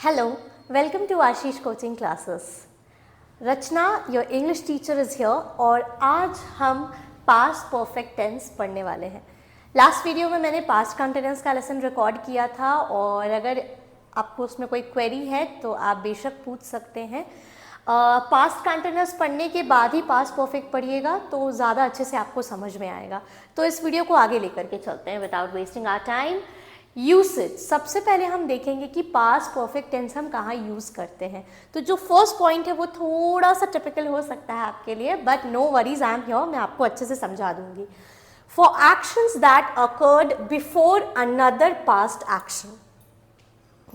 Hello, welcome to Ashish Coaching Classes. Rachana your English teacher is here और आज हम past perfect tense पढ़ने वाले हैं. लास्ट वीडियो में मैंने पास्ट कंटिन्यूअस का लेसन रिकॉर्ड किया था और अगर आपको उसमें कोई क्वेरी है तो आप बेशक पूछ सकते हैं. पास्ट कंटिन्यूअस पढ़ने के बाद ही पास्ट परफेक्ट पढ़िएगा तो ज़्यादा अच्छे से आपको समझ में आएगा. तो इस वीडियो को आगे लेकर के चलते हैं without wasting our time. Usage, सबसे पहले हम देखेंगे कि पास्ट परफेक्ट टेंस हम कहाँ यूज़ करते हैं. तो जो फर्स्ट पॉइंट है वो थोड़ा सा टिपिकल हो सकता है आपके लिए, but no worries, I am here, मैं आपको अच्छे से समझा दूंगी. For actions that occurred before another past action.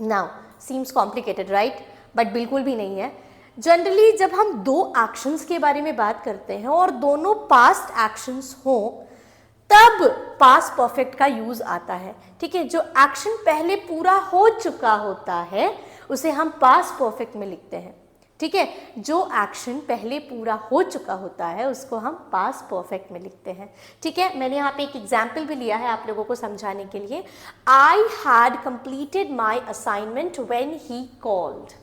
Now seems complicated right, but बिल्कुल भी नहीं है. जनरली जब हम दो एक्शंस के बारे में बात करते हैं और दोनों पास्ट एक्शंस हों तब पास्ट परफेक्ट का यूज आता है. ठीक है, जो एक्शन पहले पूरा हो चुका होता है उसे हम पास्ट परफेक्ट में लिखते हैं. ठीक है, जो एक्शन पहले पूरा हो चुका होता है उसको हम पास्ट परफेक्ट में लिखते हैं. ठीक है, मैंने यहाँ पे एक एग्जाम्पल भी लिया है आप लोगों को समझाने के लिए. I had completed my assignment when he called.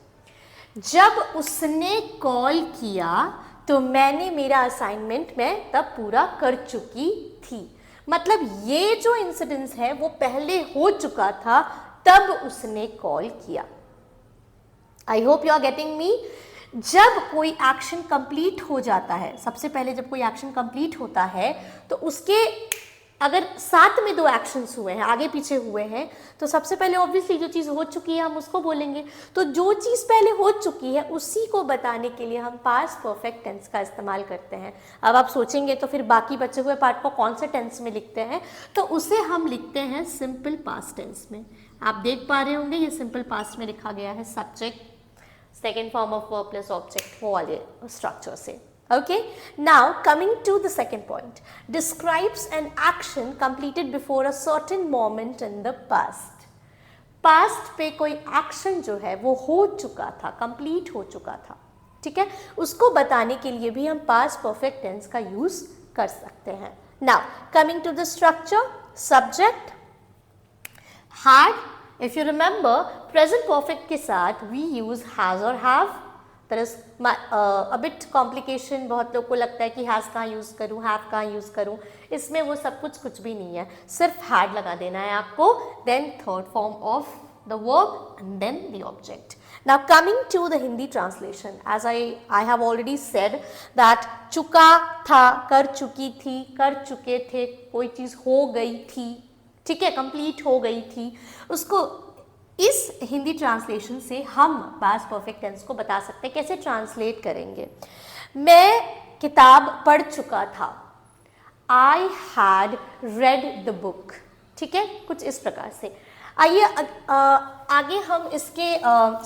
जब उसने कॉल किया तो मैंने मेरा असाइनमेंट मैं तब पूरा कर चुकी थी. मतलब ये जो इंसिडेंस है वो पहले हो चुका था तब उसने कॉल किया. I hope you are getting me. जब कोई एक्शन कंप्लीट हो जाता है, सबसे पहले जब कोई एक्शन कंप्लीट होता है तो उसके अगर साथ में दो एक्शंस हुए हैं, आगे पीछे हुए हैं, तो सबसे पहले ऑब्वियसली जो चीज़ हो चुकी है हम उसको बोलेंगे. तो जो चीज़ पहले हो चुकी है उसी को बताने के लिए हम पास्ट परफेक्ट टेंस का इस्तेमाल करते हैं. अब आप सोचेंगे तो फिर बाकी बचे हुए पार्ट को कौन से टेंस में लिखते हैं, तो उसे हम लिखते हैं सिंपल पास्ट टेंस में. आप देख पा रहे होंगे ये सिंपल पास्ट में लिखा गया है. Subject, second form of verb plus object, वो वाले स्ट्रक्चर से. Okay, now coming to the second point, describes an action completed before a certain moment in the past. Past पे कोई action जो है वो हो चुका था, complete हो चुका था. ठीक है, उसको बताने के लिए भी हम past perfect tense का use कर सकते हैं. Now coming to the structure, subject, had. If you remember, present perfect के साथ we use has or have. There is a bit complication. बहुत लोग को लगता है कि हैज़ कहाँ यूज़ करूँ, हैव कहाँ यूज़ करूँ. इसमें वो सब कुछ भी नहीं है, सिर्फ हैड लगा देना है आपको. Then third form of the verb and then the object. Now coming to the Hindi translation, as I have already said that चुका था, कर चुकी थी, कर चुके थे, कोई चीज़ हो गई थी. ठीक है, कंप्लीट हो गई थी. उसको इस हिंदी ट्रांसलेशन से हम पास्ट परफेक्ट टेंस को बता सकते हैं. कैसे ट्रांसलेट करेंगे? मैं किताब पढ़ चुका था. I had read the book. ठीक है, कुछ इस प्रकार से. आइए आगे हम इसके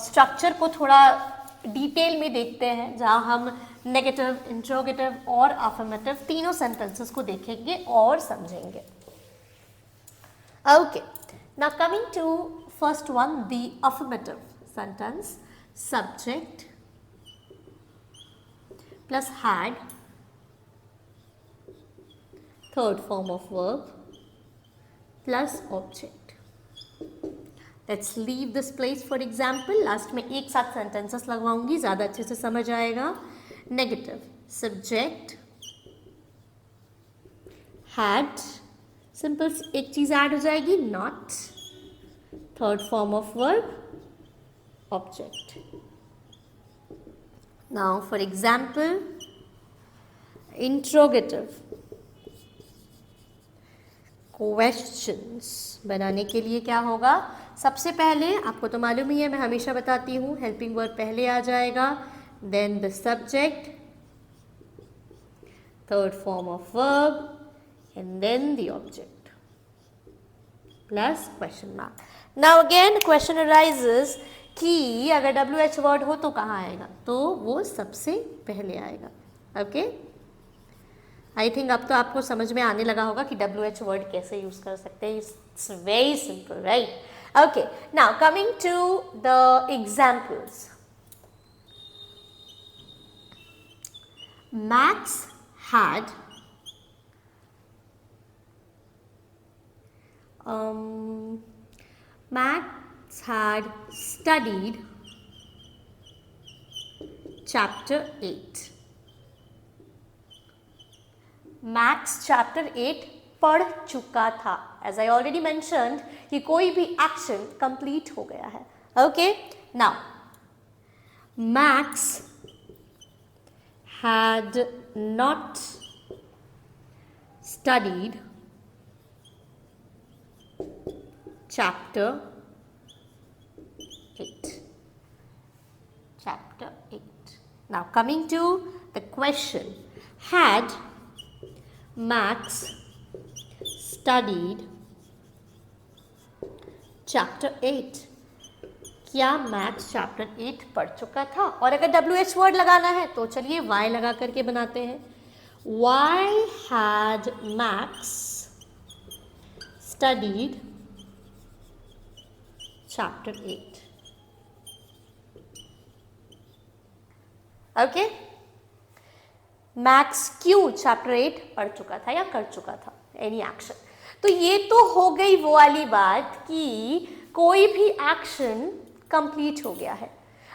स्ट्रक्चर को थोड़ा डिटेल में देखते हैं, जहाँ हम नेगेटिव, इंट्रोगेटिव और अफर्मेटिव तीनों सेंटेंसेस को देखेंगे और समझेंगे. Okay, now coming to first one, the affirmative sentence. Subject plus had, third form of verb plus object. Let's leave this place for example. Last में एक साथ sentences लगवाऊंगी, ज़्यादा अच्छे से समझ आएगा. Negative, subject, had, simple एक चीज़ ऐड हो जाएगी, not, third form of verb, object. Now for example, interrogative, questions बनाने के लिए क्या होगा? सबसे पहले आपको तो मालूम ही है, मैं हमेशा बताती हूँ, हेल्पिंग वर्ब पहले आ जाएगा, then the subject, third form of verb and then the object plus question mark. Now again question arises कि अगर WH वर्ड हो तो कहाँ आएगा? तो वो सबसे पहले आएगा. ओके, आई थिंक अब तो आपको समझ में आने लगा होगा कि WH वर्ड कैसे यूज कर सकते हैं. It's very simple right. Okay, now coming to the examples. Max had Max had studied chapter 8। Maths chapter 8 पढ़ चुका था। एज आई ऑलरेडी मैंशनड कि कोई भी एक्शन कंप्लीट हो गया है। Okay, now maths had not studied chapter 8. Chapter 8. Now coming to the question, had Max studied chapter 8? क्या मैथ्स चैप्टर 8 पढ़ चुका था? और अगर WH वर्ड लगाना है तो चलिए Y लगा करके बनाते हैं। Why had Max studied chapter 8? Okay, max क्यों चैप्टर 8 पढ़ चुका था या कर चुका था? Any action. तो ये तो हो गई वो वाली बात कि कोई भी एक्शन कंप्लीट हो गया है।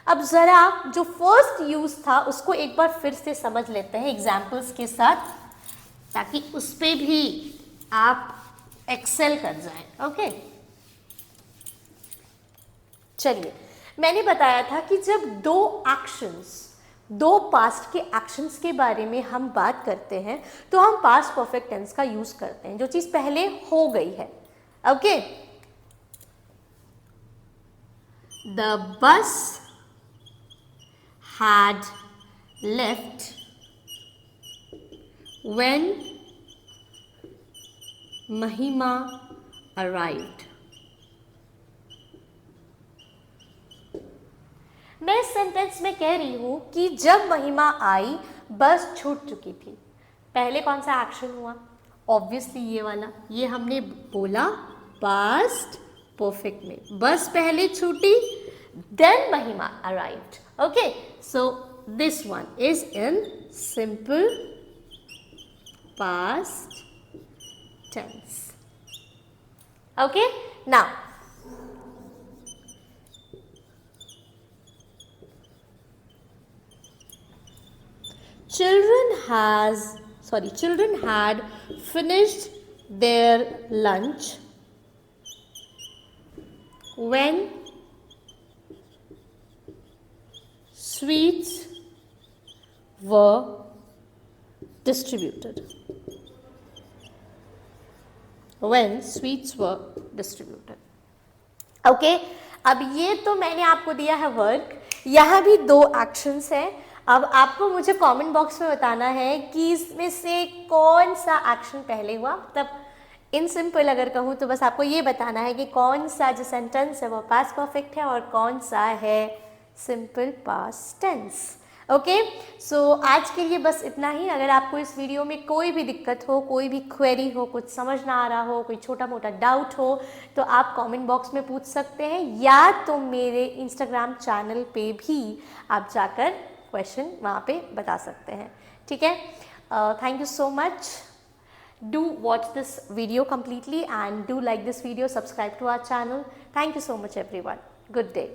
अब जरा जो फर्स्ट यूज था उसको एक बार फिर से समझ लेते हैं एग्जाम्पल्स के साथ, ताकि उस पे भी आप एक्सेल कर जाएं। ओके, चलिए, मैंने बताया था कि जब दो पास्ट के एक्शंस के बारे में हम बात करते हैं तो हम पास्ट परफेक्ट टेंस का यूज करते हैं, जो चीज पहले हो गई है। Okay, The bus had left when Mahima arrived. मैं इस सेंटेंस में कह रही हूं कि जब महिमा आई बस छूट चुकी थी। पहले कौन सा एक्शन हुआ? ऑब्वियसली ये वाला, ये हमने बोला पास्ट परफेक्ट में, बस पहले छूटी, then Mahima arrived. Okay, so this one is in simple past tense. Okay, now children had finished their lunch when sweets were distributed. When sweets were distributed. Okay, अब ये तो मैंने आपको दिया है वर्क, यहाँ भी दो एक्शंस हैं। अब आपको मुझे कमेंट बॉक्स में बताना है कि इसमें से कौन सा एक्शन पहले हुआ। तब इन सिंपल अगर कहूँ तो बस आपको ये बताना है कि कौन सा जो सेंटेंस है वो पास्ट परफेक्ट है और कौन सा है सिंपल पास्ट टेंस। ओके, सो आज के लिए बस इतना ही। अगर आपको इस वीडियो में कोई भी दिक्कत हो, कोई भी क्वेरी हो, कुछ समझ ना आ रहा हो, कोई छोटा मोटा डाउट हो, तो आप कमेंट बॉक्स में पूछ सकते हैं, या तो मेरे इंस्टाग्राम चैनल पे भी आप जाकर क्वेश्चन वहाँ पे बता सकते हैं। ठीक है, thank you so much. Do watch this video completely and do like this video, subscribe to our channel. Thank you so much everyone. Good day.